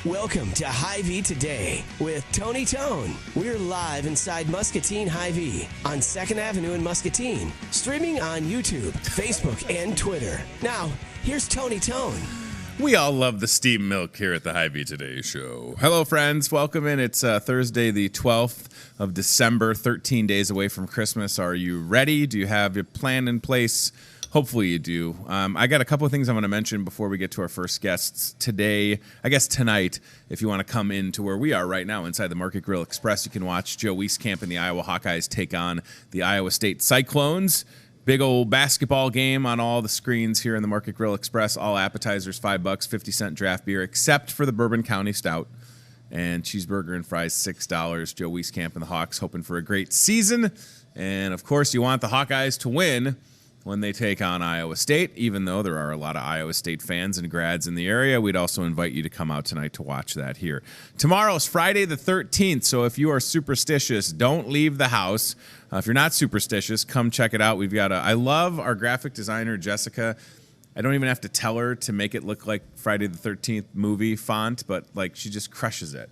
Welcome to Hy-Vee Today with Tony Tone. We're live inside Muscatine Hy-Vee on 2nd Avenue in Muscatine, streaming on YouTube, Facebook, and Twitter. Now, here's Tony Tone. We all love the steam milk here at the Hy-Vee Today show. Hello, friends. Welcome in. It's Thursday, the 12th of December, 13 days away from Christmas. Are you ready? Do you have your plan in place? Hopefully you do. I got a couple of things I'm going to mention before we get to our first guests today. I guess tonight, if you want to come in to where we are right now inside the Market Grill Express, you can watch Joe Wieskamp and the Iowa Hawkeyes take on the Iowa State Cyclones. Big old basketball game on all the screens here in the Market Grill Express. All appetizers, $5, 50-cent draft beer, except for the Bourbon County Stout. And cheeseburger and fries, $6. Joe Wieskamp and the Hawks hoping for a great season. And, of course, you want the Hawkeyes to win when they take on Iowa State. Even though there are a lot of Iowa State fans and grads in the area, we'd also invite you to come out tonight to watch that here. Tomorrow's Friday the 13th, so if you are superstitious, don't leave the house. If you're not superstitious, come check it out. We've got I love our graphic designer, Jessica. I don't even have to tell her to make it look like Friday the 13th movie font, but like she just crushes it.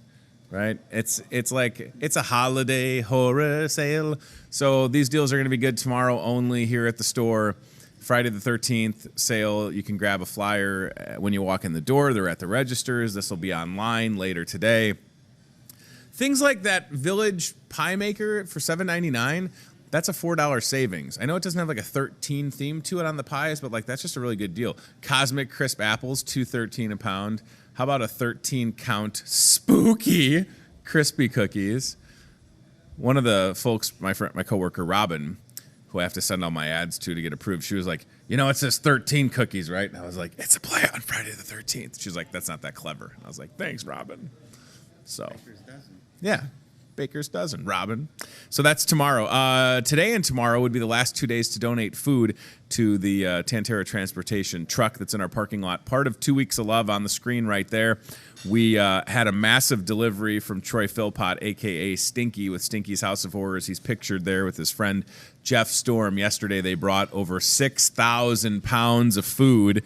Right? It's like it's a holiday horror sale. So these deals are going to be good tomorrow only here at the store. Friday the 13th sale. You can grab a flyer when you walk in the door. They're at the registers. This will be online later today. Things like that Village Pie Maker for $7.99. That's a $4 savings. I know it doesn't have like a 13 theme to it on the pies, but like that's just a really good deal. Cosmic Crisp Apples, $2.13 a pound. How about a 13-count spooky crispy cookies? One of the folks, my coworker Robin, who I have to send all my ads to get approved, she was like, you know, it says 13 cookies, right? And I was like, it's a play on Friday the 13th. She was like, that's not that clever. And I was like, thanks, Robin. So, Baker's dozen. Yeah. Baker's dozen, Robin. So that's tomorrow. Today and tomorrow would be the last 2 days to donate food to the Tantera Transportation truck that's in our parking lot. Part of 2 Weeks of Love on the screen right there. We had a massive delivery from Troy Philpott, a.k.a. Stinky, with Stinky's House of Horrors. He's pictured there with his friend Jeff Storm. Yesterday they brought over 6,000 pounds of food.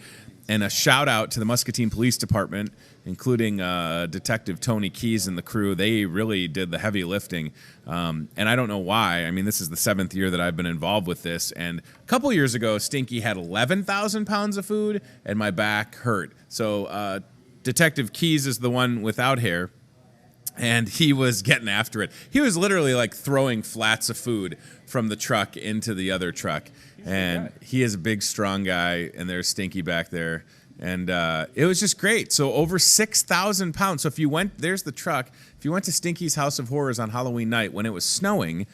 And a shout-out to the Muscatine Police Department, including Detective Tony Keys and the crew. They really did the heavy lifting, and I don't know why. I mean, this is the 7th year that I've been involved with this, and a couple years ago, Stinky had 11,000 pounds of food, and my back hurt. So Detective Keys is the one without hair, and he was getting after it. He was literally like throwing flats of food from the truck into the other truck. And he is a big, strong guy, and there's Stinky back there. And it was just great. So over 6,000 pounds. So if you went, there's the truck. If you went to Stinky's House of Horrors on Halloween night when it was snowing,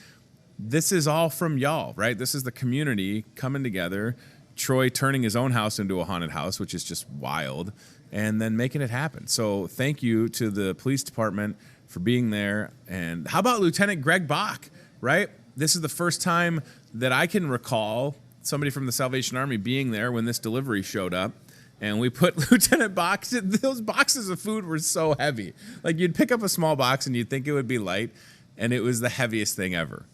this is all from y'all, right? This is the community coming together. Troy turning his own house into a haunted house, which is just wild, and then making it happen. So thank you to the police department for being there. And how about Lieutenant Greg Bach, right? This is the first time that I can recall somebody from the Salvation Army being there when this delivery showed up. And we put Lieutenant Bach, those boxes of food were so heavy. Like you'd pick up a small box and you'd think it would be light, and it was the heaviest thing ever.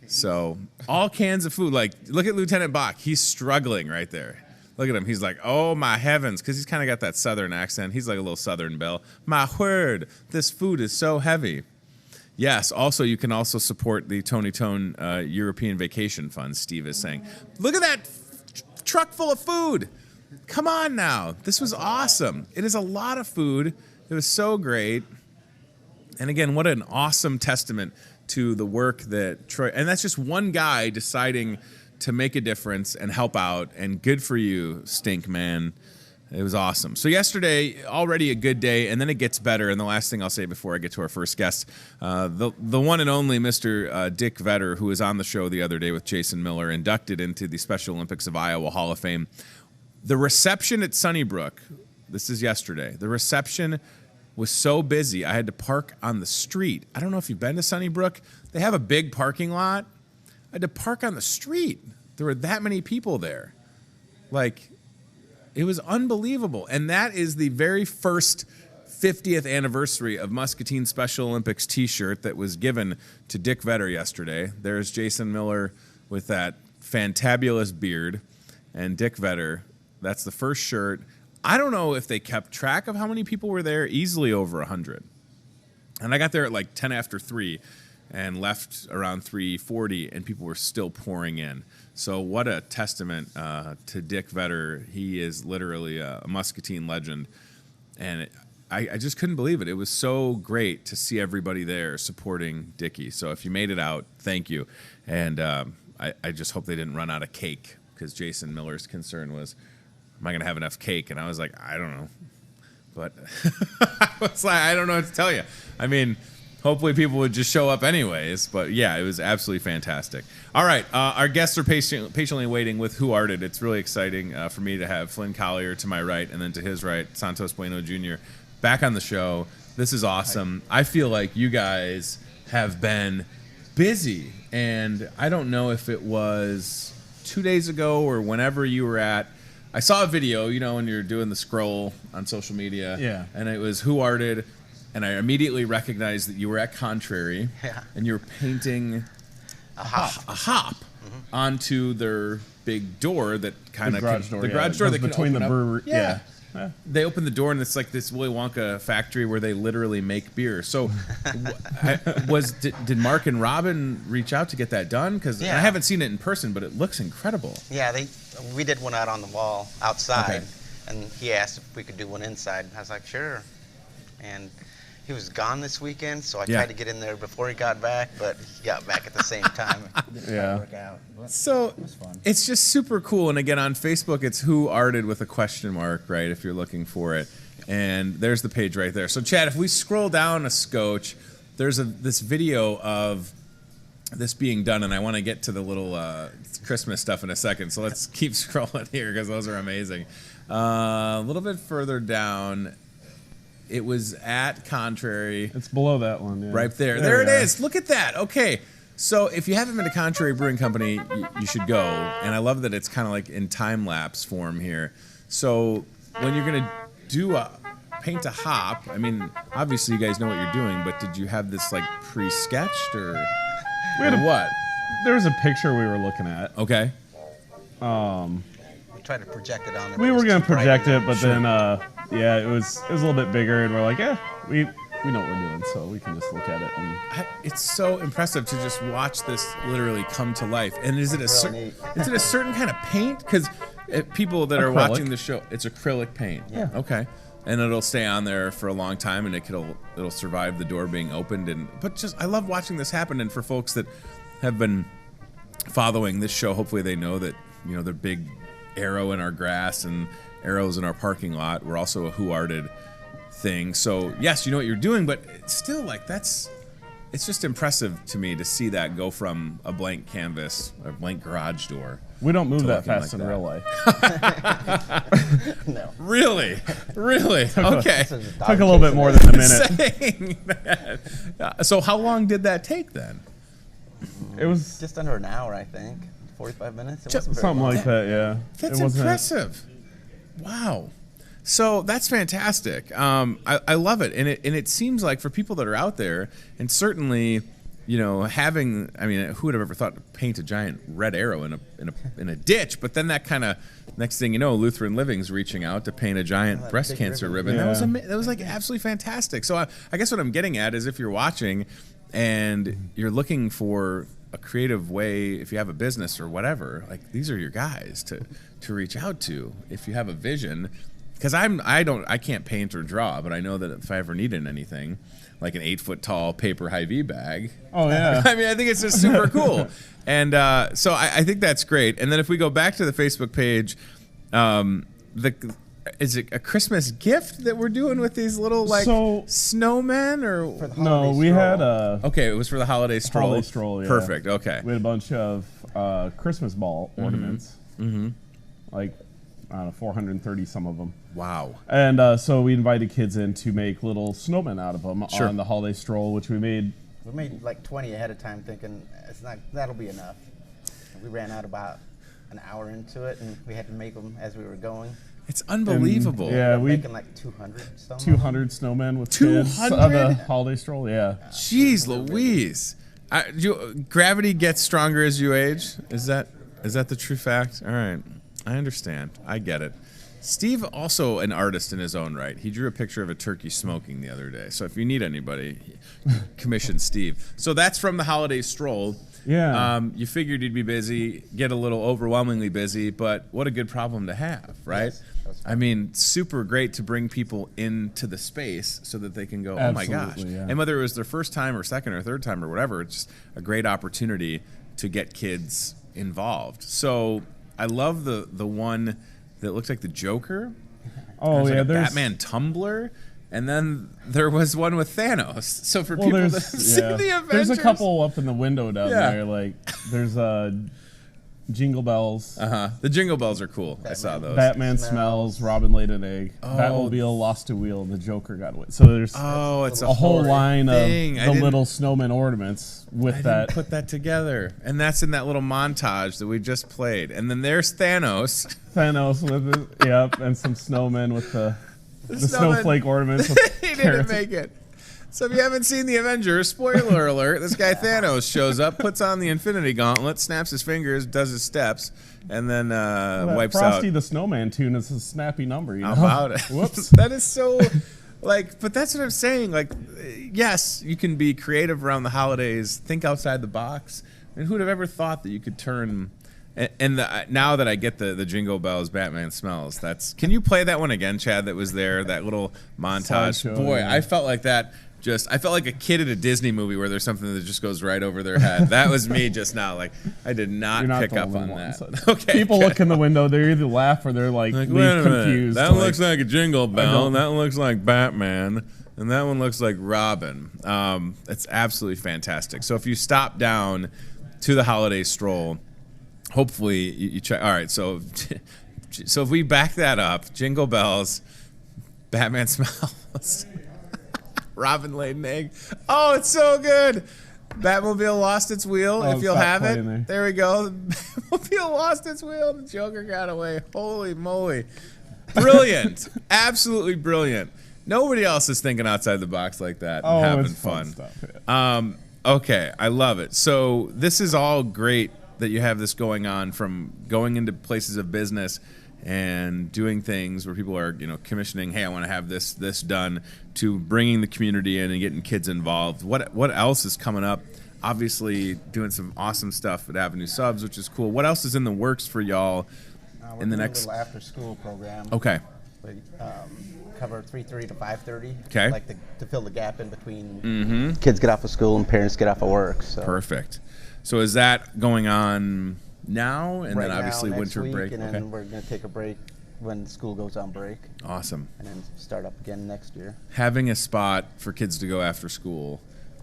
So all cans of food, like look at Lieutenant Bach. He's struggling right there. Look at him. He's like, oh, my heavens, because he's kind of got that Southern accent. He's like a little Southern belle. My word, this food is so heavy. Yes, also, you can also support the Tony Tone European Vacation Fund, Steve is saying. Look at that truck full of food. Come on now. This was awesome. It is a lot of food. It was so great. And again, what an awesome testament to the work that Troy, and that's just one guy deciding to make a difference and help out. And good for you, Stink Man. It was awesome. So yesterday, already a good day, and then it gets better. And the last thing I'll say before I get to our first guest, the one and only Mr. Dick Vetter, who was on the show the other day with Jason Miller, inducted into the Special Olympics of Iowa Hall of Fame. The reception at Sunnybrook, this is yesterday, the reception was so busy, I had to park on the street. I don't know if you've been to Sunnybrook. They have a big parking lot. I had to park on the street. There were that many people there. Like, it was unbelievable. And that is the very first 50th anniversary of Muscatine Special Olympics t-shirt that was given to Dick Vetter yesterday. There's Jason Miller with that fantabulous beard. And Dick Vetter, that's the first shirt. I don't know if they kept track of how many people were there. Easily over 100. And I got there at like 10 after 3 and left around 3:40, and people were still pouring in. So what a testament to Dick Vetter. He is literally a Muscatine legend. And I just couldn't believe it. It was so great to see everybody there supporting Dickie. So if you made it out, thank you. And I just hope they didn't run out of cake, because Jason Miller's concern was, am I going to have enough cake? And I was like, I don't know. But I was like, I don't know what to tell you. I mean, hopefully people would just show up anyways. But yeah, it was absolutely fantastic. All right, our guests are patiently waiting with Who Arted. It's really exciting for me to have Flynn Collier to my right, and then to his right, Santos Bueno Jr. back on the show. This is awesome. I feel like you guys have been busy, and I don't know if it was 2 days ago or whenever you were at. I saw a video, you know, when you're doing the scroll on social media. Yeah. And it was Who Arted, and I immediately recognized that you were at Contrary. Yeah. And you were painting a hop onto their big door that kind of... The garage door that can between the brewery. Yeah. They open the door, and it's like this Willy Wonka factory where they literally make beer. So, did Mark and Robin reach out to get that done? Because I haven't seen it in person, but it looks incredible. Yeah, we did one out on the wall outside, Okay. and he asked if we could do one inside. I was like, sure. And he was gone this weekend, so I tried to get in there before he got back, but he got back at the same time. Yeah. Work out. But So it was fun. it's just super cool. And again, on Facebook, it's Who Arted with a question mark, right, if you're looking for it. And there's the page right there. So, Chad, if we scroll down a scotch, there's this video of this being done, and I want to get to the little Christmas stuff in a second. So let's keep scrolling here, because those are amazing. A little bit further down, it was at Contrary. It's below that one. Yeah. Right there. There it is. Look at that. Okay. So if you haven't been to Contrary Brewing Company, you should go. And I love that it's kind of like in time-lapse form here. So when you're going to paint a hop, I mean, obviously you guys know what you're doing, but did you have this like pre-sketched or what? There was a picture we were looking at. Okay. We tried to project it on there. We were going to project it, but then, it was a little bit bigger, and we're like, we know what we're doing, so we can just look at it. And It's so impressive to just watch this literally come to life. And is it a certain kind of paint? Because people that are watching the show, it's acrylic paint. Yeah. Okay. And it'll stay on there for a long time, and it'll survive the door being opened. But just I love watching this happen. And for folks that have been following this show, hopefully they know that, you know, the big arrow in our grass and arrows in our parking lot. We're also a Who Arted thing. So yes, you know what you're doing, but it's still like it's just impressive to me to see that go from a blank canvas, a blank garage door. we don't move that looking fast like in that. real life. No. Really? Okay. Took a little bit more than a minute. Saying that. So how long did that take then? It was Just under an hour, I think. 45 minutes. It wasn't very something long. like that, yeah. That's It wasn't- impressive. Wow. So that's fantastic. I love it. And it seems like for people that are out there, and certainly, you know, who would have ever thought to paint a giant red arrow in a ditch? But then that kind of, next thing you know, Lutheran Living's reaching out to paint a giant breast big cancer ribbon. ribbon. Yeah. That was like absolutely fantastic. So I guess what I'm getting at is if you're watching and you're looking for a creative way, if you have a business or whatever, like these are your guys to reach out to if you have a vision. Because I can't paint or draw, but I know that if I ever needed anything, like an 8-foot tall paper Hy-Vee bag. Oh, yeah. I mean, I think it's just super cool. And so I think that's great. And then if we go back to the Facebook page, is it a Christmas gift that we're doing with these little snowmen or? For the No, holiday we stroll. had Okay, it was for the holiday stroll. holiday stroll, yeah. Perfect. Okay. We had a bunch of Christmas ball ornaments. Mm-hmm. Like, I don't know, 430 some of them. Wow. And so we invited kids in to make little snowmen out of them Sure. on the holiday stroll, which we made. We made like 20 ahead of time, thinking that'll be enough. And we ran out about an hour into it, and we had to make them as we were going. It's unbelievable. And, yeah, We we making like 200 some. 200 snowmen with kids 200? on the holiday stroll. Yeah. Jeez Louise. Gravity gets stronger as you age? Is that the true fact? All right. I understand. I get it. Steve, also an artist in his own right. He drew a picture of a turkey smoking the other day. So if you need anybody, commission Steve. So that's from the holiday stroll. Yeah. You figured you'd be busy, get a little overwhelmingly busy, but what a good problem to have, right? Yes, I mean, super great to bring people into the space so that they can go, oh my gosh. Yeah. And whether it was their first time or second or third time or whatever, it's just a great opportunity to get kids involved. So I love the one that looks like the Joker. Oh, yeah. Like a There's Batman tumbler. And then there was one with Thanos. So for people that see the Avengers. There's a couple up in the window down Yeah. there. Like, there's Jingle Bells. The Jingle Bells are cool. I saw those. Batman smells. Robin laid an egg. Oh. Batmobile lost a wheel. The Joker got away. So there's It's a whole line thing. of the little snowman ornaments with I that. didn't put that together. And that's in that little montage that we just played. And then there's Thanos. Thanos with it. Yep. And some snowmen with the snowman. snowflake ornaments. With He didn't carrots. make it. So if you haven't seen the Avengers, spoiler alert, this guy Thanos shows up, puts on the Infinity Gauntlet, snaps his fingers, does his steps, and then wipes Frosty out. the Snowman tune is a snappy number. You know? About it. Whoops. That is so, but that's what I'm saying. Like, yes, you can be creative around the holidays, think outside the box. And who'd have ever thought that you could turn... now that I get the Jingle Bells Batman smells, can you play that one again, Chad, that was there, that little montage? Sideshow, Boy, yeah. I felt like that. I felt like a kid at a Disney movie where there's something that just goes right over their head. That was me just now. Like, I did not You're not pick the up only on one, that. so- Okay. People look in the window. They either laugh or they're like Like, leave wait a minute. confused. That like, looks like a Jingle Bell. don't- That one looks like Batman. And that one looks like Robin. It's absolutely fantastic. So if you stop down to the holiday stroll, hopefully you check. All right, so if we back that up, Jingle Bells, Batman smells, Robin laid an egg. Oh, it's so good. Batmobile lost its wheel. Oh, If you'll stop have it, playing there we go. Batmobile lost its wheel. The Joker got away. Holy moly. Brilliant. Absolutely brilliant. Nobody else is thinking outside the box like that and Oh, having it's fun. stuff. Yeah. Okay, I love it. So this is all great that you have this going on, from going into places of business and doing things where people are, commissioning, hey, I want to have this done, to bringing the community in and getting kids involved. What else is coming up? Obviously doing some awesome stuff at Avenue Subs, which is cool. What else is in the works for y'all We're in the doing next... a little after-school program. Okay. We cover 3:30 to 5:30. Okay. Like to fill the gap in between kids get off of school and parents get off of work. So Perfect. So is that going on now, and right then obviously now, next winter week, break? and then Okay. we're going to take a break when school goes on break, Awesome. and then start up again next year. Having a spot for kids to go after school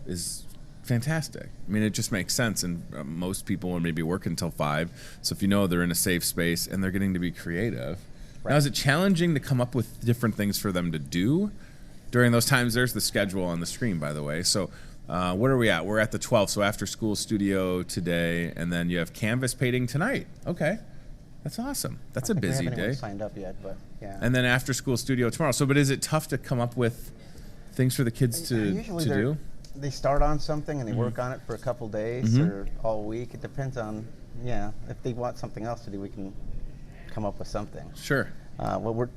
is fantastic. I mean, it just makes sense, and most people will maybe work until 5, so if you know they're in a safe space and they're getting to be creative. Right. Now, is it challenging to come up with different things for them to do during those times? There's the schedule on the screen, by the way. So where are we at? We're at the 12th, so after school studio today, and then you have canvas painting tonight. Okay. That's awesome. That's a We busy haven't even day. signed up yet, but yeah. And then after school studio tomorrow. So, but is it tough to come up with things for the kids to Usually do? they start on something and they work on it for a couple days or all week. It depends on, if they want something else to do, we can come up with something. Sure. What we're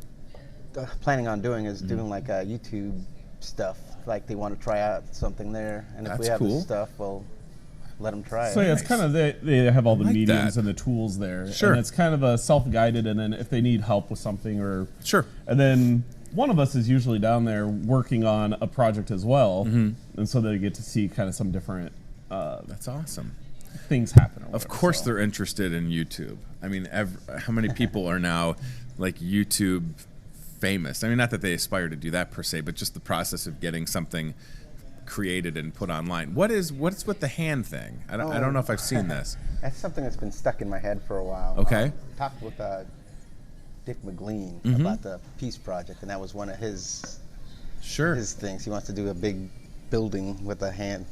planning on doing is doing like YouTube stuff. Like they want to try out something there, and if we That's have cool. this stuff, we'll let them try So it. yeah, it's kind of they have all the like mediums that. and the tools there. Sure. And it's kind of a self-guided, and then if they need help with something or Sure. and then one of us is usually down there working on a project as well, and so they get to see kind of some different That's awesome. things happen. Or Of whatever, course, so. they're interested in YouTube. I mean, how many people are now like YouTube famous? I mean, not that they aspire to do that per se, but just the process of getting something created and put online. What's with the hand thing? I don't know if I've seen this. That's something that's been stuck in my head for a while. Okay. Talked with Dick McLean about the Peace Project, and that was one of his Sure. things. He wants to do a big building with a hand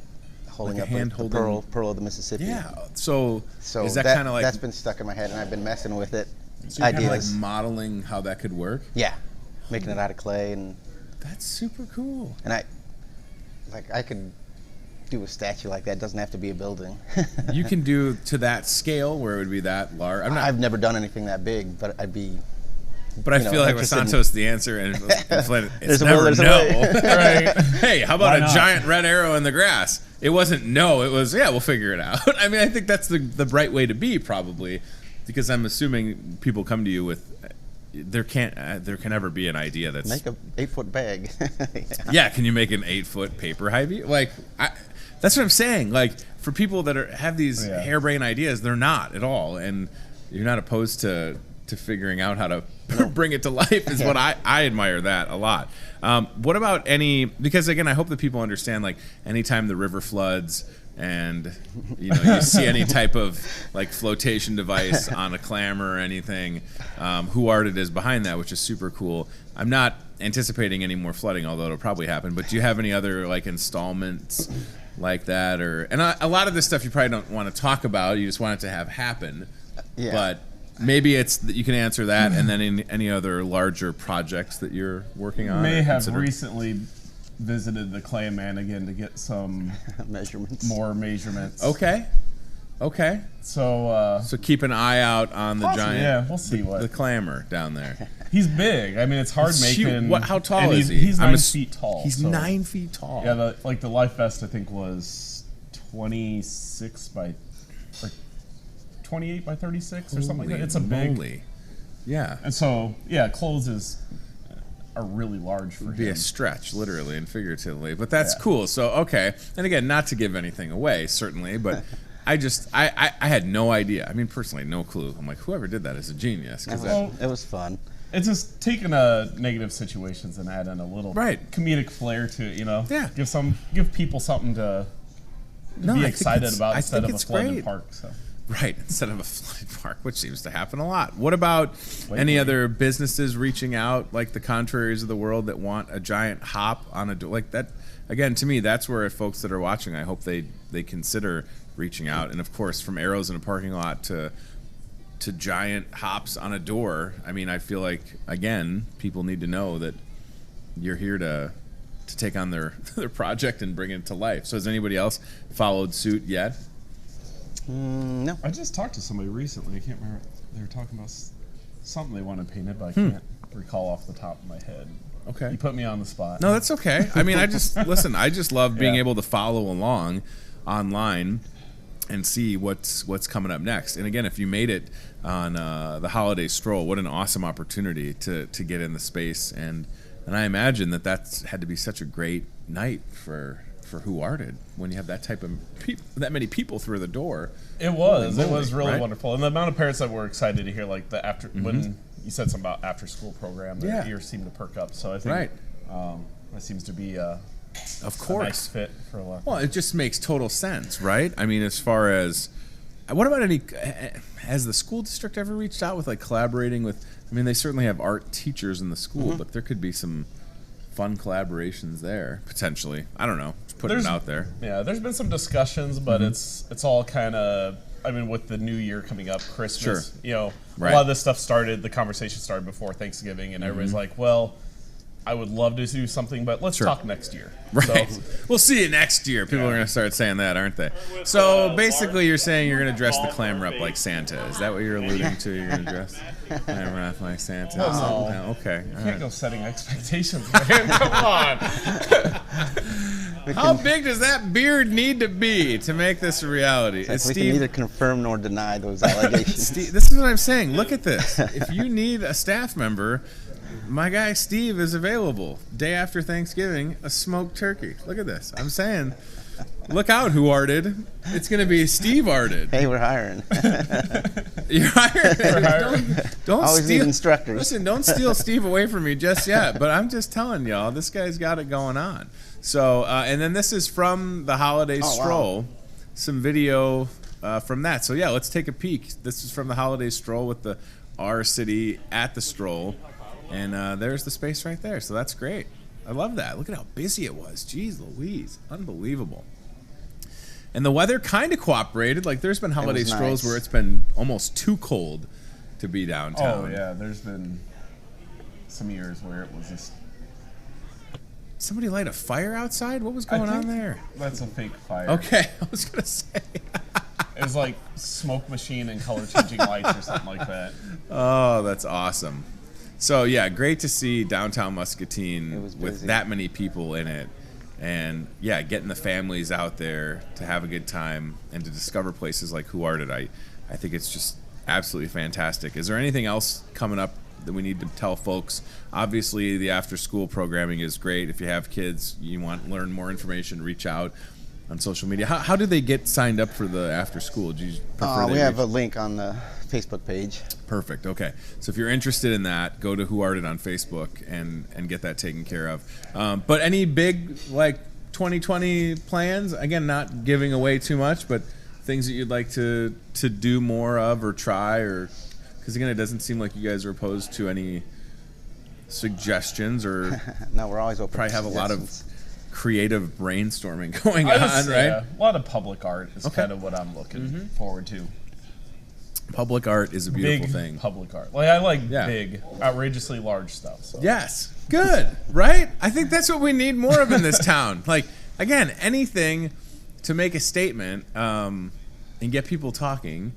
holding Like a up hand the holding- pearl of the Mississippi. Yeah. So is that that kind of like that's been stuck in my head, and I've been messing with it. so you're kinda like Ideas. modeling how that could work? Yeah, making it out of clay, and That's super cool. I could do a statue like that. It doesn't have to be a building. You can do to that scale where it would be that large. I've never done anything that big, but I'd be But I feel like with Santos, the answer, and it's never no. Right? Hey, how about a giant red arrow in the grass? It wasn't no. It was, yeah, we'll figure it out. I mean, I think that's the right way to be, probably, because I'm assuming people come to you with, there can never be an idea that's... Make a 8-foot bag. Yeah, can you make an 8-foot paper Hy-Vee? Like, that's what I'm saying. Like, for people that have these harebrained ideas, they're not at all. And you're not opposed to figuring out how to bring it to life is what I admire that a lot. What about because again, I hope that people understand, like, anytime the river floods and you see any type of like flotation device on a clamor or anything, who art it is behind that, which is super cool. I'm not anticipating any more flooding, although it'll probably happen, but do you have any other like installments like that? And a lot of this stuff you probably don't want to talk about, you just want it to have happen. But maybe it's that you can answer that, and then any other larger projects that you're working on. May have recently visited the clay man again to get some more measurements. Okay. So keep an eye out on the giant. Yeah, we'll see the clamor down there. He's big. I mean, it's hard making. How tall is he? He's 9 feet tall. He's 9 feet tall. Yeah, the life vest I think was 26 by. 28 by 36 or something like that. It's a big. Yeah. And so, clothes are really large for him. Be a stretch, literally and figuratively. But that's cool. So, okay. And again, not to give anything away, certainly, but I had no idea. I mean, personally, no clue. I'm like, whoever did that is a genius. It was fun. It's just taking negative situations and adding a little comedic flair to it, Yeah. Give people something to be excited about instead of a flooded park. So. Right, instead of a flooded park, which seems to happen a lot. What about any other businesses reaching out, like the Contraries of the world, that want a giant hop on a door? Like that, again, to me, that's where folks that are watching, I hope they consider reaching out. And, of course, from arrows in a parking lot to giant hops on a door, I mean, I feel like, again, people need to know that you're here to take on their project and bring it to life. So has anybody else followed suit yet? No. I just talked to somebody recently. I can't remember. They were talking about something they wanted painted, but I can't recall off the top of my head. Okay. You put me on the spot. No, that's okay. I mean, I just love being able to follow along online and see what's coming up next. And again, if you made it on the holiday stroll, what an awesome opportunity to get in the space. And I imagine that's had to be such a great night for Who Arted when you have that type of that many people through the door. It was really wonderful, and the amount of parents that were excited to hear like the after when you said something about after school program, their ears seemed to perk up. So I think that seems to be a nice fit for a lot. Well, it just makes total sense, right? I mean, as far as what about has the school district ever reached out with like collaborating with? I mean, they certainly have art teachers in the school, but there could be some fun collaborations there potentially. I don't know. Just putting it out there. Yeah, there's been some discussions, but it's all kind of. I mean, with the new year coming up, Christmas, a lot of this stuff started. The conversation started before Thanksgiving, and everybody's like, "Well, I would love to do something, but let's talk next year." Right. So, we'll see you next year. People are going to start saying that, aren't they? So basically, you're saying you're going to dress the clamor up like Santa. Is that what you're alluding to? You're going to dress the clamor up like Santa? No. Okay. You can't go setting expectations, man. Come on. How big does that beard need to be to make this a reality? We can neither confirm nor deny those allegations. Steve, this is what I'm saying. Look at this. If you need a staff member, my guy Steve is available. Day after Thanksgiving, a smoked turkey. Look at this. I'm saying, look out, Who Arted. It's going to be Steve Arted. Hey, we're hiring. You're hiring. Don't always steal need instructors. Listen, don't steal Steve away from me just yet. But I'm just telling y'all, this guy's got it going on. So, and then this is from the holiday stroll. Wow. Some video from that. So yeah, let's take a peek. This is from the holiday stroll with the R City at the stroll. And there's the space right there. So that's great. I love that. Look at how busy it was. Jeez Louise. Unbelievable. And the weather kind of cooperated. Like, there's been holiday strolls where it's been almost too cold to be downtown. Oh, yeah. There's been some years where it was just... Somebody light a fire outside? What was going on there? That's a fake fire. Okay. I was going to say. It was like smoke machine and color changing lights or something like that. Oh, that's awesome. So yeah, great to see downtown Muscatine with busy. that many people in it, and yeah, getting the families out there to have a good time and to discover places like Who Art It. I think it's just absolutely fantastic. Is there anything else coming up that we need to tell folks? Obviously, the after-school programming is great. If you have kids, you want to learn more information, reach out on social media. How do they get signed up for the after-school? Do you prefer We have a link on the Facebook page. Perfect. Okay. So if you're interested in that, go to Who Art It on Facebook and get that taken care of. But any big, like, 2020 plans? Again, not giving away too much, but things that you'd like to do more of or try, or because again, it doesn't seem like you guys are opposed to any suggestions or No, we're always open. probably to have a lot of suggestions. creative brainstorming going on, right? Yeah, a lot of public art is kind of what I'm looking forward to. Public art is a beautiful Big thing. public art. Like I like Yeah. big, outrageously large stuff. So. Yes. Good. Right? I think that's what we need more of in this town. Like, again, anything to make a statement and get people talking,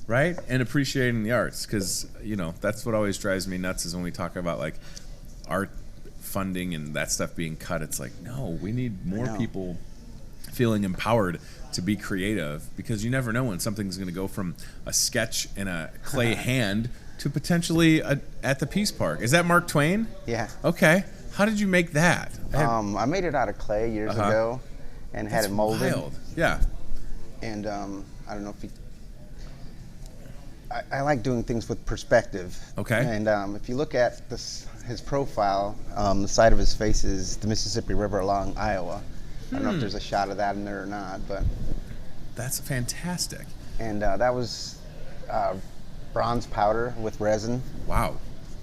right? And appreciating the arts. Because, you know, that's what always drives me nuts is when we talk about, like, art funding and that stuff being cut. It's like, no, we need more people feeling empowered to be creative, because you never know when something's going to go from a sketch in a clay hand to potentially at the Peace Park. Is that Mark Twain? Yeah. Okay. How did you make that? I made it out of clay years ago and had it molded. Wild. Yeah. And I don't know if you... I like doing things with perspective. Okay. And if you look at his profile, the side of his face is the Mississippi River along Iowa. I don't know if there's a shot of that in there or not, but... That's fantastic. And that was bronze powder with resin, Wow.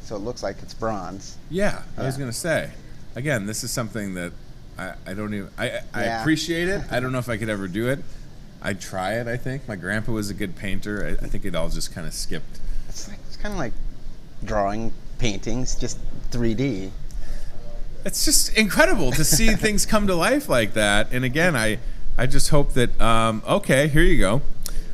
so it looks like it's bronze. Yeah, I was Yeah. going to say. Again, this is something that I don't even... I Yeah. appreciate it. I don't know if I could ever do it. I'd try it, I think. My grandpa was a good painter. I think it all just kind of skipped. It's kind of like drawing paintings, just 3D. It's just incredible to see things come to life like that. And again, I just hope that, okay, here you go.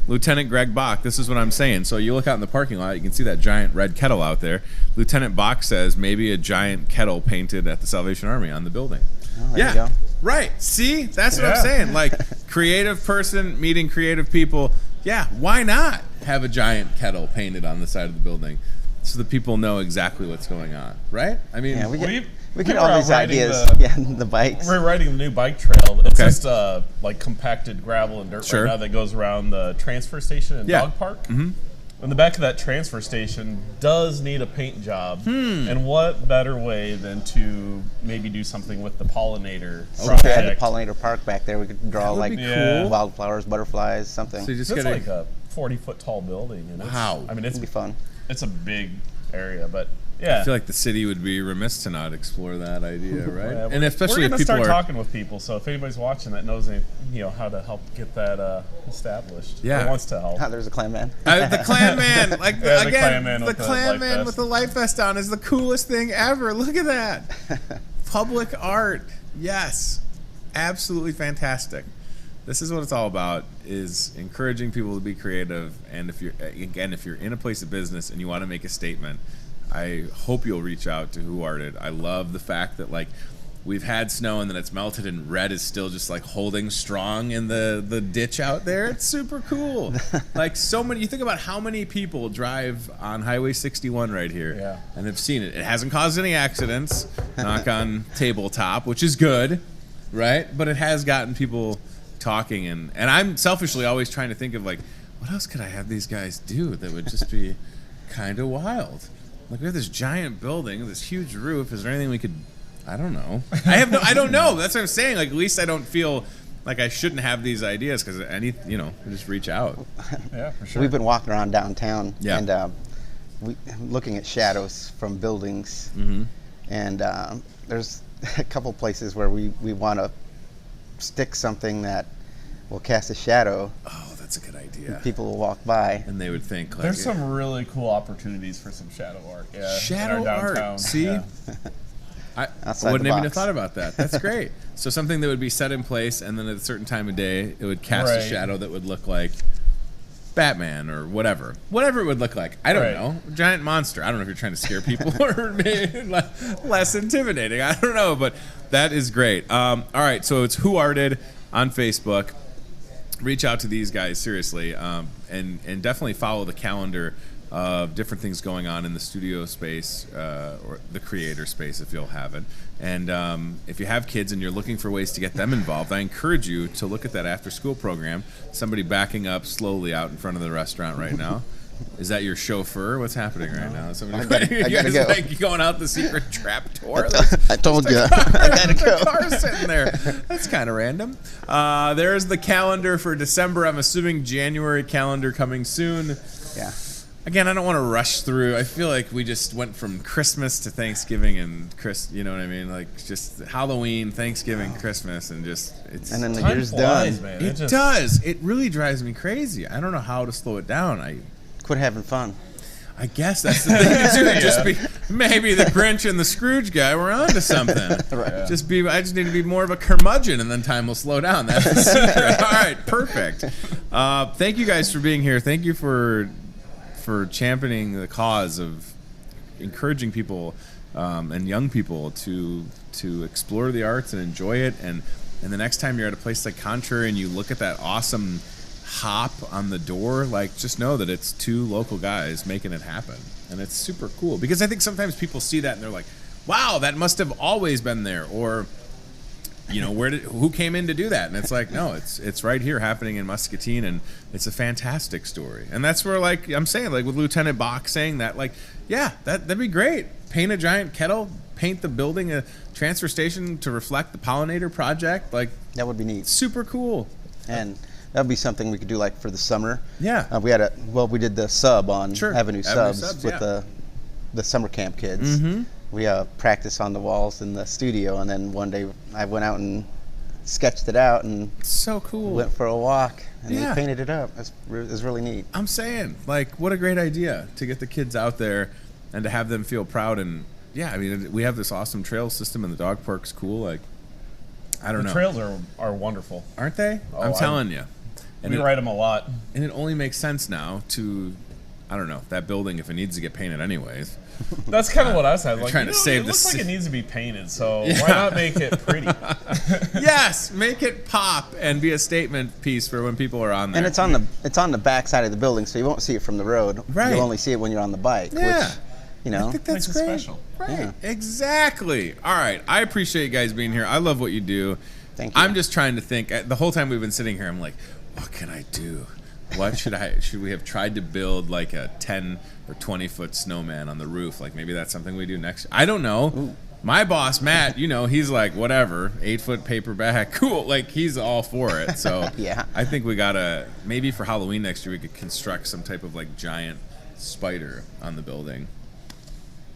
Lieutenant Greg Bach, this is what I'm saying. So you look out in the parking lot, you can see that giant red kettle out there. Lieutenant Bach says maybe a giant kettle painted at the Salvation Army on the building. Oh, there Yeah, you go. right. See, that's what I'm saying. Like, creative person meeting creative people. Yeah, why not have a giant kettle painted on the side of the building so that people know exactly what's going on, right? I mean, Yeah, we We get were all out these riding ideas. The bikes. We're riding the new bike trail. It's Okay. just like compacted gravel and dirt Sure. right now that goes around the transfer station and Yeah. dog park. Mm-hmm. And the back of that transfer station does need a paint job. And what better way than to maybe do something with the pollinator We had the project? pollinator park back there. We could draw would like be cool. wildflowers, butterflies, something. so you just It's gotta, like a 40-foot tall building. And Wow. I mean, It'd be fun. it's a big area, but yeah. I feel like the city would be remiss to not explore that idea, right? Yeah, And especially we're if gonna people start are talking with people. So if anybody's watching that knows how to help get that established, Yeah. or wants to help. There's a clam man. the clan man, like Yeah, the again, clan man the with the clan life man vest. with the life vest on is the coolest thing ever. Look at that, public art. Yes, absolutely fantastic. This is what it's all about: is encouraging people to be creative. And if you're in a place of business and you want to make a statement, I hope you'll reach out to Who Art It. I love the fact that like we've had snow and then it's melted and red is still just like holding strong in the ditch out there. It's super cool. Like so many, you think about how many people drive on Highway 61 right here Yeah. and have seen it. It hasn't caused any accidents, knock on tabletop, which is good, right? But it has gotten people talking and I'm selfishly always trying to think of like, what else could I have these guys do that would just be kind of wild? Like we have this giant building, this huge roof. Is there anything we could? I don't know. I don't know. That's what I'm saying. Like at least I don't feel like I shouldn't have these ideas because just reach out. Yeah, for sure. We've been walking around downtown Yeah. and looking at shadows from buildings. And there's a couple places where we want to stick something that will cast a shadow. Oh, that's a good idea. People will walk by. And they would think like There's some really cool opportunities for some shadow art. Yeah, shadow in our downtown. art. See, Yeah. I Outside wouldn't the even have box. thought about that. That's great. So something that would be set in place, and then at a certain time of day, it would cast a Right. shadow that would look like Batman or whatever it would look like. I don't know. Giant monster. I don't know if you're trying to scare people or maybe less intimidating. I don't know, but that is great. All right, so it's Who Arted on Facebook. Reach out to these guys seriously, and definitely follow the calendar of different things going on in the studio space or the creator space if you'll have it. And if you have kids and you're looking for ways to get them involved, I encourage you to look at that after-school program. Somebody backing up slowly out in front of the restaurant right now. Is that your chauffeur? What's happening right now? Somebody, I gotta go. Like going out the secret trap door? I told you. I gotta go. The car sitting there. That's kind of random. There's the calendar for December. I'm assuming January calendar coming soon. Yeah. Again, I don't want to rush through. I feel like we just went from Christmas to Thanksgiving and you know what I mean? Like just Halloween, Thanksgiving, Christmas, and and then the time year's flies, done. man. It does. It really drives me crazy. I don't know how to slow it down. Quit having fun. I guess that's the thing to do. Just be maybe the Grinch and the Scrooge guy. We're on to something. Right. Yeah. I just need to be more of a curmudgeon, and then time will slow down. That's the secret. All right, perfect. Thank you guys for being here. Thank you for championing the cause of encouraging people and young people to explore the arts and enjoy it. And the next time you're at a place like Contrary and you look at that awesome hop on the door, like just know that it's two local guys making it happen, and it's super cool because I think sometimes people see that and they're like, wow, that must have always been there, or you know, who came in to do that? And it's like, no, it's right here happening in Muscatine, and it's a fantastic story. And that's where, like I'm saying, like with Lieutenant Bach saying that, like, yeah, that'd be great. Paint a giant kettle, paint the building a transfer station to reflect the pollinator project, like That would be neat. super cool. And that would be something we could do like for the summer. Yeah. We did the sub on Sure. Avenue Subs with yeah. the summer camp kids. Mm-hmm. We practiced on the walls in the studio, and then one day I went out and sketched it out and So cool. went for a walk, and Yeah. they painted it up. It was really neat. I'm saying, like, what a great idea to get the kids out there and to have them feel proud. And yeah, I mean, we have this awesome trail system, and the dog park's cool. Like, I don't know. The trails are wonderful. Aren't they? Oh, I'm telling you. And We ride them a lot. And it only makes sense now to, I don't know, that building, if it needs to get painted anyways. That's kind of what I said. Like, trying to save it looks the like it needs to be painted, so Yeah. why not make it pretty? Yes, make it pop and be a statement piece for when people are on there. And it's on the back side of the building, so you won't see it from the road. Right. You'll only see it when you're on the bike. Yeah. Which, you know, I think that's Makes it great. special. Right. Yeah. Exactly. All right. I appreciate you guys being here. I love what you do. Thank you. I'm just trying to think. The whole time we've been sitting here, I'm like, what can I do? What should we have tried to build like a 10 or 20 foot snowman on the roof? Like maybe that's something we do next. I don't know. Ooh. My boss, Matt, you know, he's like, whatever, 8 foot paper bag. Cool. Like he's all for it. So Yeah. I think we gotta, maybe for Halloween next year, we could construct some type of like giant spider on the building.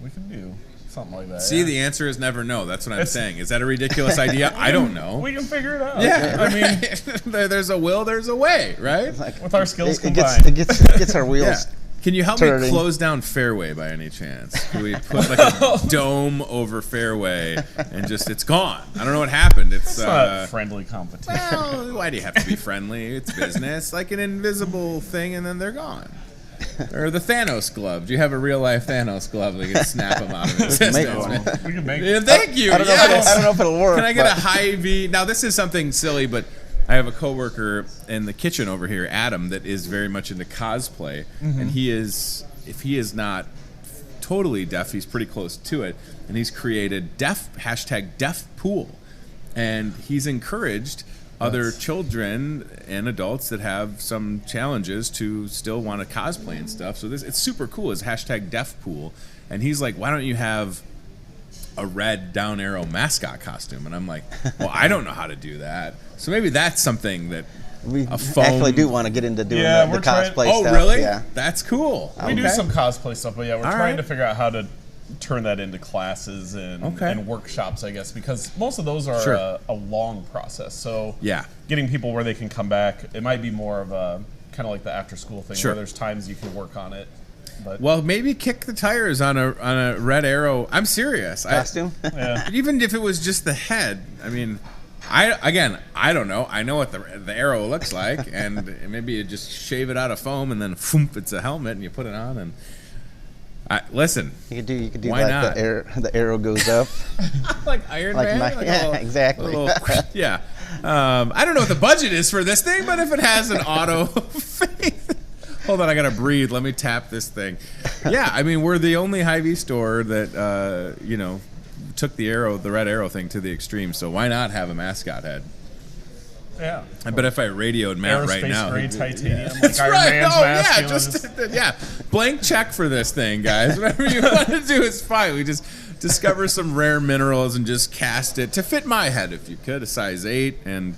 We can do something like that. See, yeah. the answer is never no. That's what I'm saying. Is that a ridiculous idea? I don't know. We can figure it out. Yeah, I mean, there's a will, there's a way, right? like, with our skills it combined. gets our wheels. Yeah. Can you help me turning. close down Fairway by any chance? Can we put like a dome over Fairway and just it's gone? I don't know what happened. It's not friendly competition. well, why do you have to be friendly? It's business, like an invisible thing, and then they're gone. Or the Thanos glove. Do you have a real life Thanos glove that can snap them out of existence? Make one. We can make Yeah, thank you. I don't know if it'll work. Can I get a but- Hy-Vee? Now, this is something silly, but I have a coworker in the kitchen over here, Adam, that is very much into cosplay, and he is, if he is not totally deaf, he's pretty close to it, and he's created #deaf pool, and he's encouraged other children and adults that have some challenges to still want to cosplay and stuff. So it's super cool. It's #deaf pool, and he's like, why don't you have a red down arrow mascot costume? And I'm like, well, I don't know how to do that. So maybe that's something that We a foam. actually do want to get into doing Yeah, the we're trying- cosplay Oh, stuff. really? Yeah. That's cool. We do Okay. some cosplay stuff, but yeah, we're All trying right. to figure out how to turn that into classes and, Okay. and workshops, I guess, because most of those are Sure. a long process. So Yeah. getting people where they can come back, it might be more of a kind of like the after school thing Sure. where there's times you can work on it. But Well, maybe kick the tires on a red arrow. I'm serious. Costume? yeah. Even if it was just the head, I mean, I don't know. I know what the arrow looks like, and maybe you just shave it out of foam, and then phoom, it's a helmet, and you put it on. And listen, you could do why like not? The arrow goes up, like Iron Man. Exactly. Yeah. I don't know what the budget is for this thing, but if it has an auto faith. Hold on, I gotta breathe. Let me tap this thing. Yeah, I mean, we're the only Hy-Vee store that took the red arrow thing to the extreme. So why not have a mascot head? Yeah. I bet if I radioed Matt right now, grade titanium, like that's Iron right. Man's mask. Yeah, blank check for this thing, guys. Whatever you want to do is fine. We just discover some rare minerals and just cast it to fit my head, if you could, a size 8, and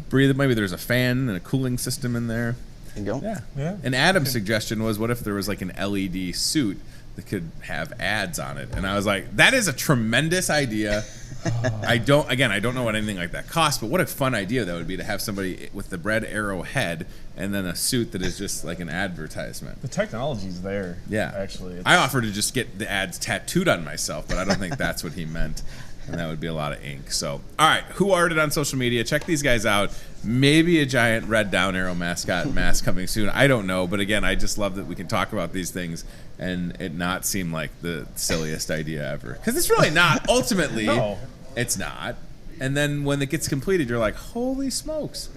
breathe. Maybe there's a fan and a cooling system in there. You go. Yeah. And Adam's suggestion was, what if there was like an LED suit that could have ads on it? And I was like, that is a tremendous idea. I don't know what anything like that costs, but what a fun idea that would be to have somebody with the red arrow head and then a suit that is just like an advertisement. The technology's there. Yeah. Actually. I offered to just get the ads tattooed on myself, but I don't think that's what he meant. And that would be a lot of ink. So, all right, who arted on social media? Check these guys out. Maybe a giant red down arrow mascot mask coming soon. I don't know. But again, I just love that we can talk about these things and it not seem like the silliest idea ever. Because it's really not. Ultimately, No. It's not. And then when it gets completed, you're like, holy smokes.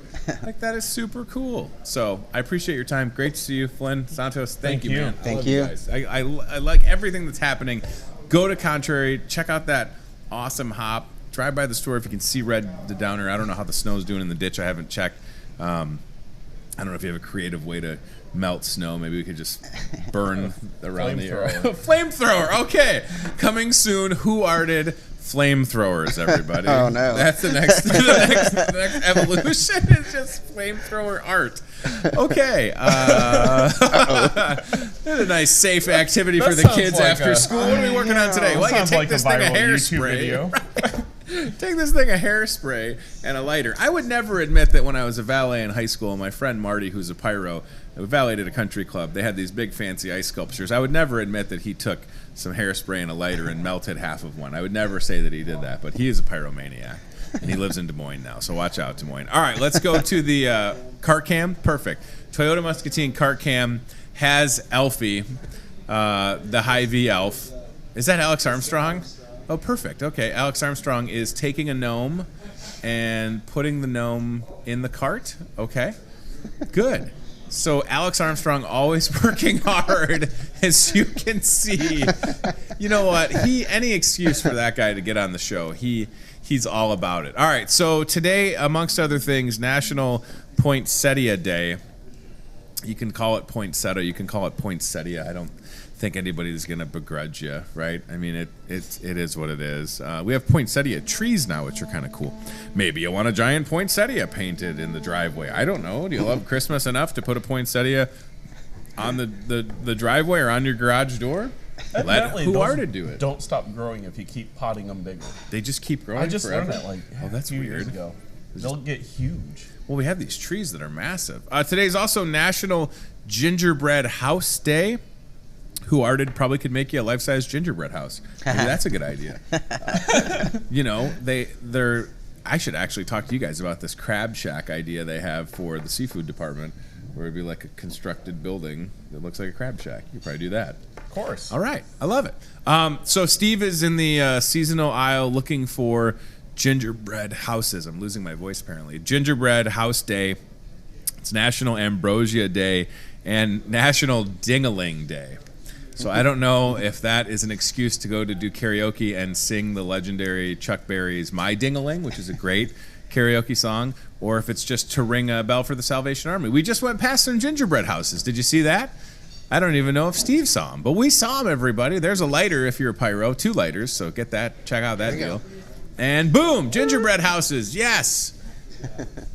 Like, that is super cool. So I appreciate your time. Great to see you, Flynn. Santos, thank you, man. Thank you. Guys. I like everything that's happening. Go to Contrary. Check out that awesome hop. Drive by the store if you can see red the downer. I don't know how the snow's doing in the ditch. I haven't checked. I don't know if you have a creative way to melt snow. Maybe we could just burn around the area. Flamethrower. Okay. Coming soon. Who arted flamethrowers, everybody? Oh, no. That's the next evolution. It's just flamethrower art. Okay. A nice safe activity for the kids like after school. What are we working on today? Well, I can take this thing a hairspray. Take this thing a hairspray and a lighter. I would never admit that when I was a valet in high school, my friend Marty, who's a pyro, we valeted a country club. They had these big fancy ice sculptures. I would never admit that he took some hairspray and a lighter and melted half of one. I would never say that he did that, but he is a pyromaniac. And he lives in Des Moines now, so watch out, Des Moines. All right, let's go to the cart cam. Perfect. Toyota Muscatine cart cam has Elfie, the Hy-Vee elf. Is that Alex Armstrong? Oh, perfect. Okay, Alex Armstrong is taking a gnome and putting the gnome in the cart. Okay, good. So Alex Armstrong always working hard, as you can see. You know what? Any excuse for that guy to get on the show, he's all about it. All right, so today, amongst other things, National Poinsettia Day. You can call it poinsettia. You can call it poinsettia. I don't think anybody's going to begrudge you, right? I mean, it is what it is. We have poinsettia trees now, which are kind of cool. Maybe you want a giant poinsettia painted in the driveway. I don't know. Do you love Christmas enough to put a poinsettia on the driveway or on your garage door? Let who are to do it. Don't stop growing if you keep potting them bigger. They just keep growing. I just forever? learned that that's few weird. years ago. They'll get huge. Well, we have these trees that are massive. Today's also National Gingerbread House Day. Who arted probably could make you a life-size gingerbread house. Maybe that's a good idea. They're. I should actually talk to you guys about this crab shack idea they have for the seafood department, where it'd be like a constructed building that looks like a crab shack. You could probably do that. Of course. All right, I love it. So Steve is in the seasonal aisle looking for gingerbread houses. I'm losing my voice apparently. Gingerbread House Day. It's National Ambrosia Day and National Ding-a-ling Day. So I don't know if that is an excuse to go to do karaoke and sing the legendary Chuck Berry's My Ding-a-ling, which is a great karaoke song, or if it's just to ring a bell for the Salvation Army. We just went past some gingerbread houses. Did you see that? I don't even know if Steve saw them, but we saw them, everybody. There's a lighter if you're a pyro, 2 lighters, so get that, check out that deal. And boom, gingerbread houses, yes.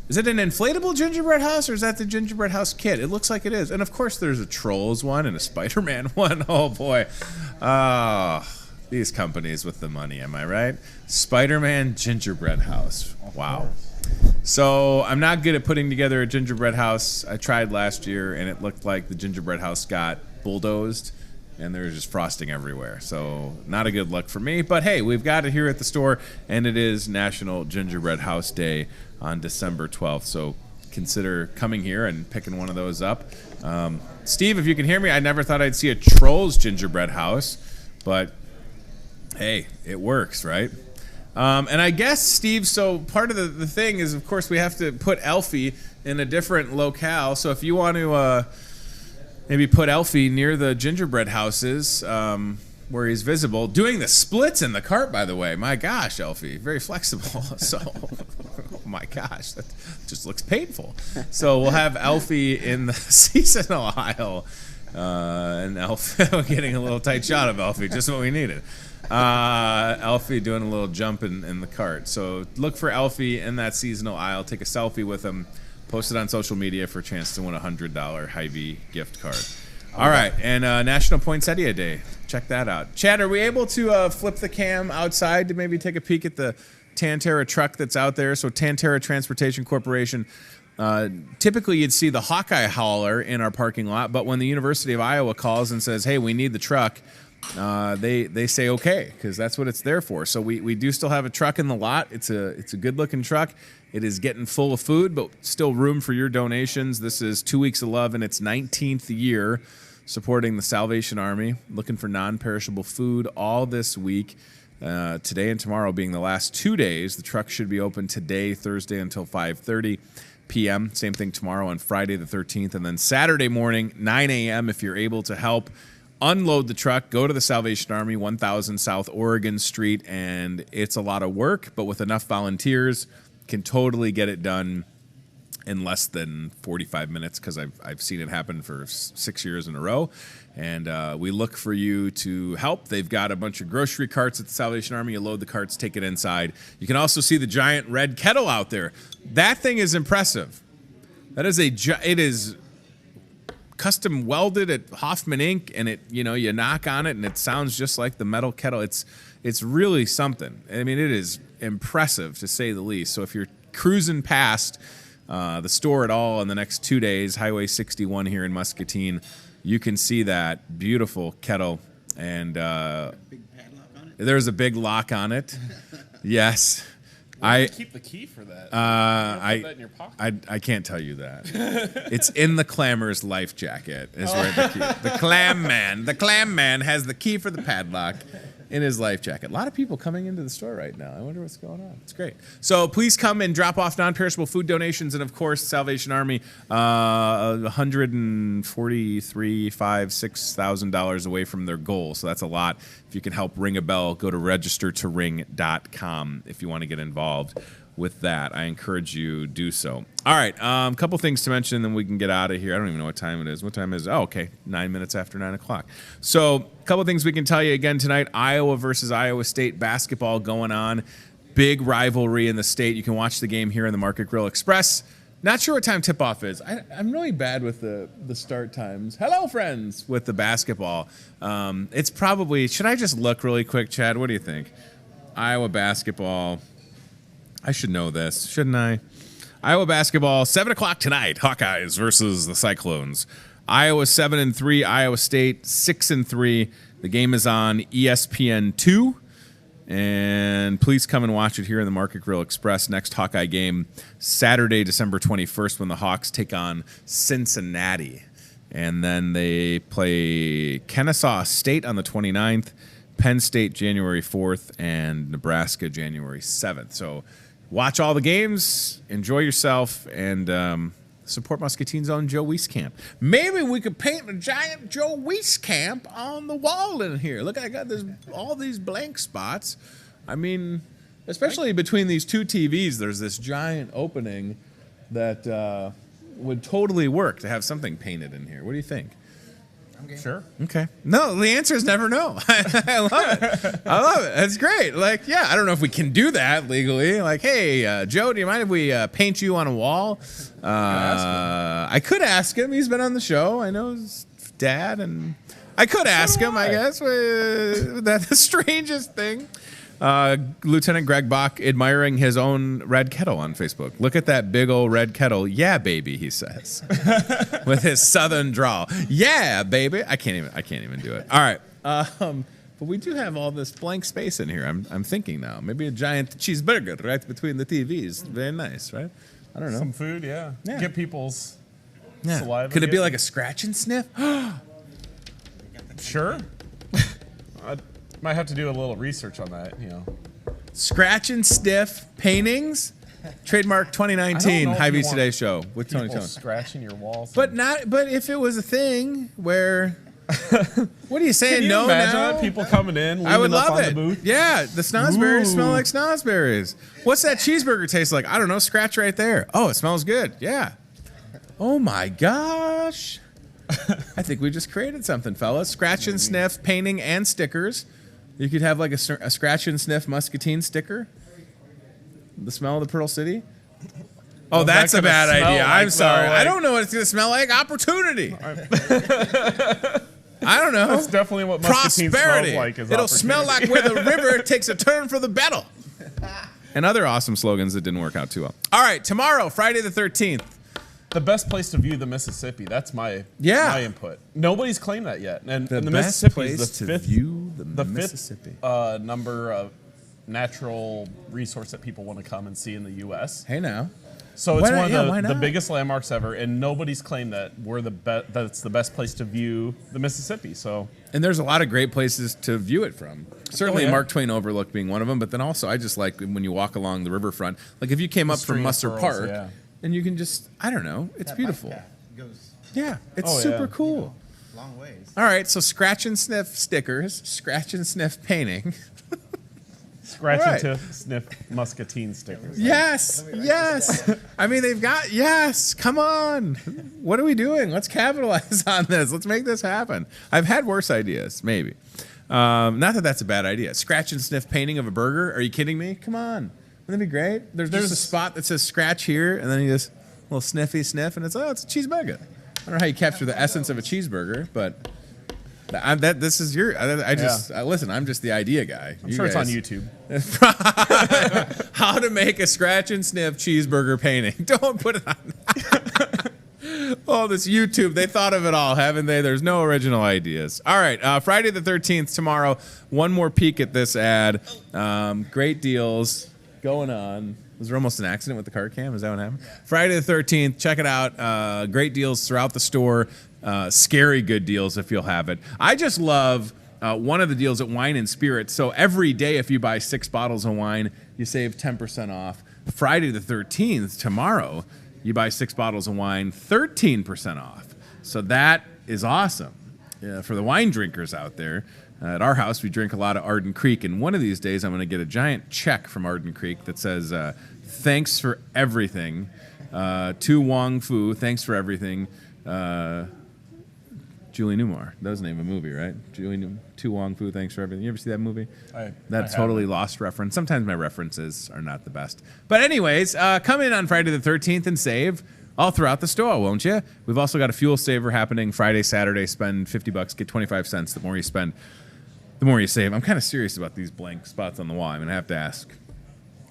Is it an inflatable gingerbread house, or is that the gingerbread house kit? It looks like it is. And of course there's a Trolls one and a Spider-Man one. Oh boy. These companies with the money, am I right? Spider-Man gingerbread house. Wow. So I'm not good at putting together a gingerbread house. I tried last year and it looked like the gingerbread house got bulldozed and there's just frosting everywhere. So not a good look for me. But hey, we've got it here at the store, and it is National Gingerbread House Day on December 12th. So consider coming here and picking one of those up. Steve, if you can hear me, I never thought I'd see a Trolls gingerbread house, but hey, it works, right? And I guess, Steve, so part of the thing is, of course, we have to put Elfie in a different locale. So if you want to maybe put Elfie near the gingerbread houses where he's visible, doing the splits in the cart, by the way. My gosh, Elfie, very flexible. So, oh my gosh, that just looks painful. So we'll have Elfie in the seasonal aisle, and Elfie getting a little tight shot of Elfie, just what we needed. Elfie doing a little jump in the cart. So look for Elfie in that seasonal aisle. Take a selfie with him. Post it on social media for a chance to win a $100 Hy-Vee gift card. All right, and National Poinsettia Day. Check that out. Chad, are we able to flip the cam outside to maybe take a peek at the Tantera truck that's out there? So Tantera Transportation Corporation. Typically, you'd see the Hawkeye hauler in our parking lot, but when the University of Iowa calls and says, hey, we need the truck, they say okay, because that's what it's there for. So we do still have a truck in the lot. It's a good-looking truck. It is getting full of food, but still room for your donations. This is 2 Weeks of Love in its 19th year, supporting the Salvation Army, looking for non-perishable food all this week. Today and tomorrow being the last 2 days. The truck should be open today, Thursday, until 5:30 p.m. Same thing tomorrow on Friday the 13th. And then Saturday morning, 9 a.m., if you're able to help unload the truck, go to the Salvation Army, 1000 South Oregon Street, and it's a lot of work, but with enough volunteers, can totally get it done in less than 45 minutes, because I've seen it happen for 6 years in a row. And we look for you to help. They've got a bunch of grocery carts at the Salvation Army. You load the carts, take it inside. You can also see the giant red kettle out there. That thing is impressive. That is it is custom welded at Hoffman Inc., and it, you knock on it and it sounds just like the metal kettle. It's really something. I mean, it is impressive to say the least. So if you're cruising past the store at all in the next 2 days, Highway 61 here in Muscatine, you can see that beautiful kettle, and there's a big lock on it. Yes. I keep the key for that. Put that in your pocket. I can't tell you that. It's in the Clammer's life jacket. Is where the key. The Clam Man has the key for the padlock in his life jacket. A lot of people coming into the store right now. I wonder what's going on. It's great. So please come and drop off non-perishable food donations, and of course, Salvation Army, $143,600 away from their goal. So that's a lot. If you can help ring a bell, go to registertoring.com if you want to get involved with that. I encourage you to do so. All right, a couple things to mention, then we can get out of here. I don't even know what time it is. What time is it? Oh, okay, 9 minutes after 9 o'clock. So a couple things we can tell you again tonight. Iowa versus Iowa State basketball going on. Big rivalry in the state. You can watch the game here in the Market Grill Express. Not sure what time tip-off is. I'm really bad with the start times. Hello, friends, with the basketball. It's probably, should I just look really quick, Chad? What do you think? Iowa basketball. I should know this, shouldn't I? Iowa basketball, 7 o'clock tonight. Hawkeyes versus the Cyclones. Iowa 7-3, Iowa State 6-3. The game is on ESPN2. And please come and watch it here in the Market Grill Express. Next Hawkeye game, Saturday, December 21st, when the Hawks take on Cincinnati. And then they play Kennesaw State on the 29th, Penn State January 4th, and Nebraska January 7th. So watch all the games, enjoy yourself, and support Muscatine's own Joe Wieskamp. Maybe we could paint a giant Joe Wieskamp on the wall in here. Look, I got all these blank spots. I mean, especially between these two TVs, there's this giant opening that would totally work to have something painted in here. What do you think? Okay. Sure. Okay. No, the answer is never no. I love it. I love it. That's great. Like, yeah, I don't know if we can do that legally. Like, hey, Joe, do you mind if we paint you on a wall? I could ask him. He's been on the show. I know his dad, and I could ask him, I guess. That's the strangest thing. Lieutenant Greg Bach admiring his own red kettle on Facebook. Look at that big old red kettle. Yeah, baby, he says. With his southern drawl. Yeah, baby. I can't even do it. All right. But we do have all this blank space in here. I'm thinking now. Maybe a giant cheeseburger right between the TVs. Very nice, right? I don't know. Some food, yeah. Get people's saliva. Could it be like a scratch and sniff? Sure. I might have to do a little research on that, you know. Scratch and sniff paintings? Trademark 2019 Hy-Vee Today Show with Tony Tone. Scratching your walls. But if it was a thing where what are you saying? Can you no imagine now? That? People coming in, I would up love on it. The booth? Yeah, the snozzberries smell like snozzberries. What's that cheeseburger taste like? I don't know. Scratch right there. Oh, it smells good. Yeah. Oh my gosh. I think we just created something, fellas. Scratch and sniff painting and stickers. You could have like a scratch and sniff Muscatine sticker. The smell of the Pearl City. Oh, that's a bad idea. Like, I'm sorry. I don't know what it's going to smell like. Opportunity. I don't know. That's definitely what Muscatine smells like. It'll smell like where the river takes a turn for the better. And other awesome slogans that didn't work out too well. All right, tomorrow, Friday the 13th. The best place to view the Mississippi. That's my input. Nobody's claimed that yet. And the best Mississippi place is the to fifth, view the Mississippi. Fifth number of natural resource that people want to come and see in the U.S. Hey now. So it's one of the biggest landmarks ever, and nobody's claimed that that's the best place to view the Mississippi. So, and there's a lot of great places to view it from. Certainly, Mark Twain Overlook being one of them. But then also, I just like when you walk along the riverfront. Like if you came up from Musser Park, and you can just, I don't know, it's beautiful. Yeah, it's super cool. Long ways. All right, so scratch and sniff stickers, scratch and sniff painting. Scratch and sniff Muscatine stickers. Yes. I mean, they've got, come on. What are we doing? Let's capitalize on this. Let's make this happen. I've had worse ideas, maybe. Not that that's a bad idea. Scratch and sniff painting of a burger. Are you kidding me? Come on. Wouldn't that be great? There's a spot that says scratch here, and then you just, a little sniffy sniff, and it's a cheeseburger. I don't know how you capture the essence of a cheeseburger, but... this is your. Listen. I'm just the idea guy. I'm sure it's on YouTube. How to make a scratch and sniff cheeseburger painting. Don't put it on. Oh, this YouTube. They thought of it all, haven't they? There's no original ideas. All right, Friday the 13th tomorrow. One more peek at this ad. Great deals going on. Was there almost an accident with the car cam? Is that what happened? Yeah. Friday the 13th. Check it out. Great deals throughout the store. Scary good deals if you'll have it. I just love one of the deals at Wine and Spirits. So every day if you buy 6 bottles of wine, you save 10% off. Friday the 13th, tomorrow, you buy 6 bottles of wine, 13% off. So that is awesome for the wine drinkers out there. At our house, we drink a lot of Arden Creek, and one of these days I'm going to get a giant check from Arden Creek that says, thanks for everything. To Wong Fu, thanks for everything. Julie Newmar. That was the name of a movie, right? To Wong Fu, thanks for everything. You ever see that movie? That totally lost reference. Sometimes my references are not the best. But anyways, come in on Friday the 13th and save all throughout the store, won't you? We've also got a fuel saver happening Friday, Saturday. Spend $50, get 25 cents. The more you spend, the more you save. I'm kind of serious about these blank spots on the wall. I'm going to have to ask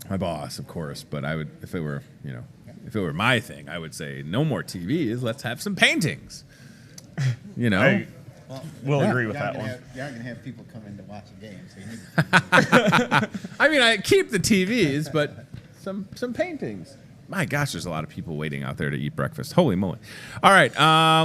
my boss, of course. But I would, if it were my thing, I would say no more TVs. Let's have some paintings. You know, we'll agree with that one. You aren't going to have people come in to watch a game, so you need I mean, I keep the TVs, but some paintings. My gosh, there's a lot of people waiting out there to eat breakfast. Holy moly. All right,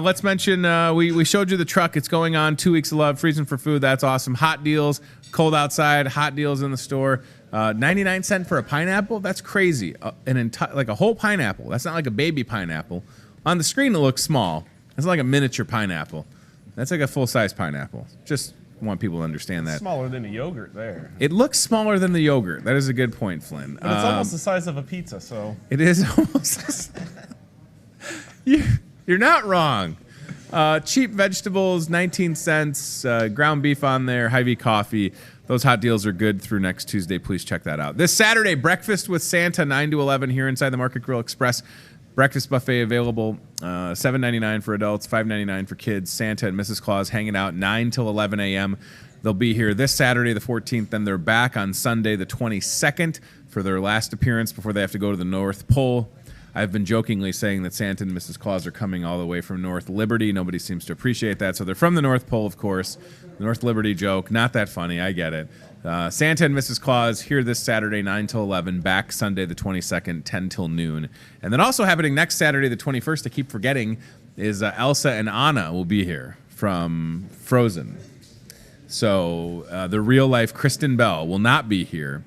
let's mention, we showed you the truck. It's going on 2 weeks of love, freezing for food. That's awesome. Hot deals, cold outside, hot deals in the store. 99 cents for a pineapple? That's crazy. Like a whole pineapple. That's not like a baby pineapple. On the screen, it looks small. It's like a miniature pineapple. That's like a full-size pineapple. Just want people to understand that. Smaller than a yogurt there. It looks smaller than the yogurt. That is a good point, Flynn. But it's almost the size of a pizza, so. It is almost. You're not wrong. Cheap vegetables, 19 cents. Ground beef on there. Hy-Vee coffee. Those hot deals are good through next Tuesday. Please check that out. This Saturday, Breakfast with Santa, 9 to 11 here inside the Market Grill Express. Breakfast buffet available, $7.99 for adults, $5.99 for kids. Santa and Mrs. Claus hanging out 9 till 11 a.m. They'll be here this Saturday, the 14th, then they're back on Sunday, the 22nd, for their last appearance before they have to go to the North Pole. I've been jokingly saying that Santa and Mrs. Claus are coming all the way from North Liberty. Nobody seems to appreciate that. So they're from the North Pole, of course. The North Liberty joke, not that funny. I get it. Santa and Mrs. Claus here this Saturday, 9 till 11. Back Sunday, the 22nd, 10 till noon. And then also happening next Saturday, the 21st, I keep forgetting, is Elsa and Anna will be here from Frozen. So the real-life Kristen Bell will not be here.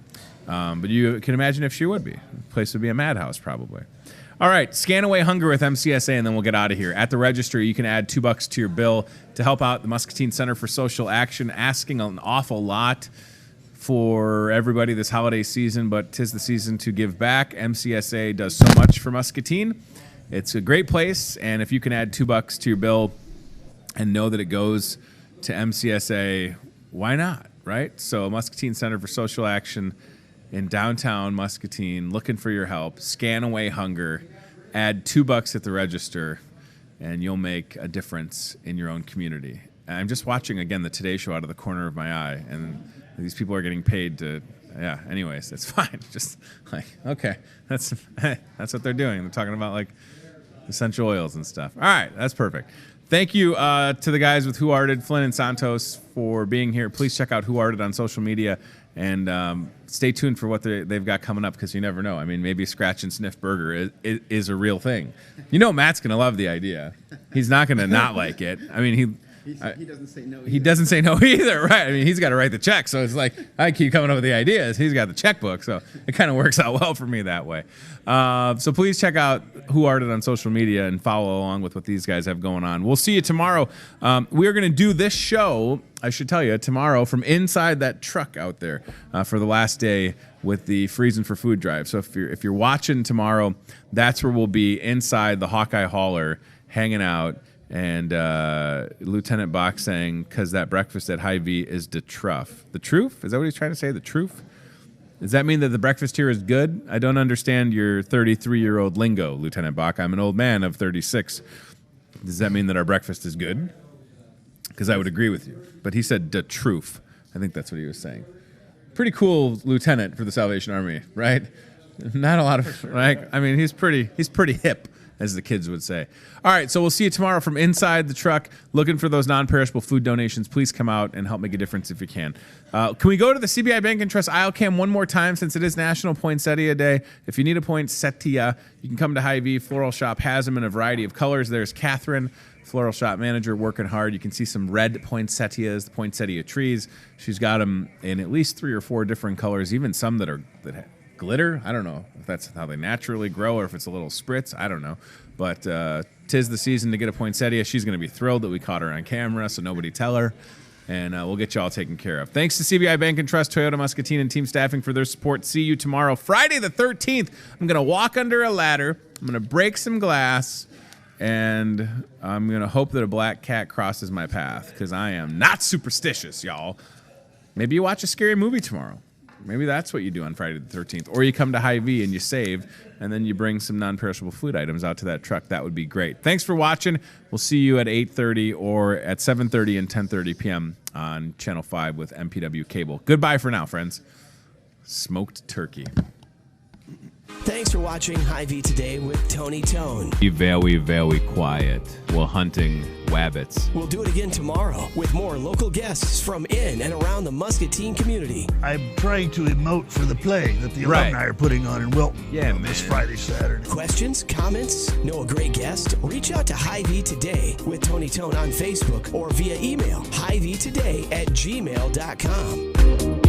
But you can imagine if she would be. The place would be a madhouse, probably. All right, scan away hunger with MCSA, and then we'll get out of here. At the register, you can add $2 to your bill to help out the Muscatine Center for Social Action, asking an awful lot for everybody this holiday season, but 'tis the season to give back. MCSA does so much for Muscatine. It's a great place, and if you can add $2 to your bill and know that it goes to MCSA, why not, right? So Muscatine Center for Social Action in downtown Muscatine, looking for your help. Scan away hunger. Add $2 at the register, and you'll make a difference in your own community. And I'm just watching, again, the Today Show out of the corner of my eye, and these people are getting paid to, yeah, anyways, that's fine. Just like, okay, that's what they're doing. They're talking about, like, essential oils and stuff. All right, that's perfect. Thank you to the guys with Who Arted, Flynn and Santos, for being here. Please check out Who Arted on social media, and stay tuned for what they've got coming up, because you never know. I mean, maybe Scratch and Sniff Burger is a real thing. You know, Matt's going to love the idea. He's not going to not like it. I mean, he doesn't say no either. He doesn't say no either, right? I mean, he's got to write the check, so it's like I keep coming up with the ideas. He's got the checkbook, so it kind of works out well for me that way. So please check out Who Arted on social media and follow along with what these guys have going on. We'll see you tomorrow. We are going to do this show, I should tell you, tomorrow from inside that truck out there for the last day with the Freezing for Food drive. So if you're watching tomorrow, that's where we'll be, inside the Hawkeye Hauler, hanging out. And Lieutenant Bach saying, because that breakfast at Hy-Vee is the truff. The truth? Is that what he's trying to say? The truth? Does that mean that the breakfast here is good? I don't understand your 33-year-old lingo, Lieutenant Bach. I'm an old man of 36. Does that mean that our breakfast is good? Because I would agree with you. But he said the truth. I think that's what he was saying. Pretty cool lieutenant for the Salvation Army, right? Not a lot of, right? I mean, he's pretty hip, as the kids would say. All right, so we'll see you tomorrow from inside the truck, looking for those non-perishable food donations. Please come out and help make a difference if you can. Can we go to the CBI Bank and Trust aisle cam one more time, since it is National Poinsettia Day? If you need a poinsettia, you can come to Hy-Vee. Floral Shop has them in a variety of colors. There's Catherine, Floral Shop manager, working hard. You can see some red poinsettias, the poinsettia trees. She's got them in at least 3 or 4 different colors, even some that glitter. I don't know if that's how they naturally grow or if it's a little spritz. I don't know. But 'tis the season to get a poinsettia. She's going to be thrilled that we caught her on camera, so nobody tell her. And we'll get you all taken care of. Thanks to CBI Bank and Trust, Toyota Muscatine, and Team Staffing for their support. See you tomorrow, Friday the 13th. I'm going to walk under a ladder. I'm going to break some glass. And I'm going to hope that a black cat crosses my path, because I am not superstitious, y'all. Maybe you watch a scary movie tomorrow. Maybe that's what you do on Friday the 13th. Or you come to Hy-Vee and you save, and then you bring some non-perishable food items out to that truck. That would be great. Thanks for watching. We'll see you at 8:30 or at 7:30 and 10:30 p.m. on Channel 5 with MPW Cable. Goodbye for now, friends. Smoked turkey. Thanks for watching Hy-Vee Today with Tony Tone. Be very, very quiet while hunting wabbits. We'll do it again tomorrow with more local guests from in and around the Muscatine community. I'm trying to emote for the play that the alumni are putting on in Wilton this Friday, Saturday. Questions, comments, know a great guest? Reach out to Hy-Vee Today with Tony Tone on Facebook or via email, hyveetoday@gmail.com.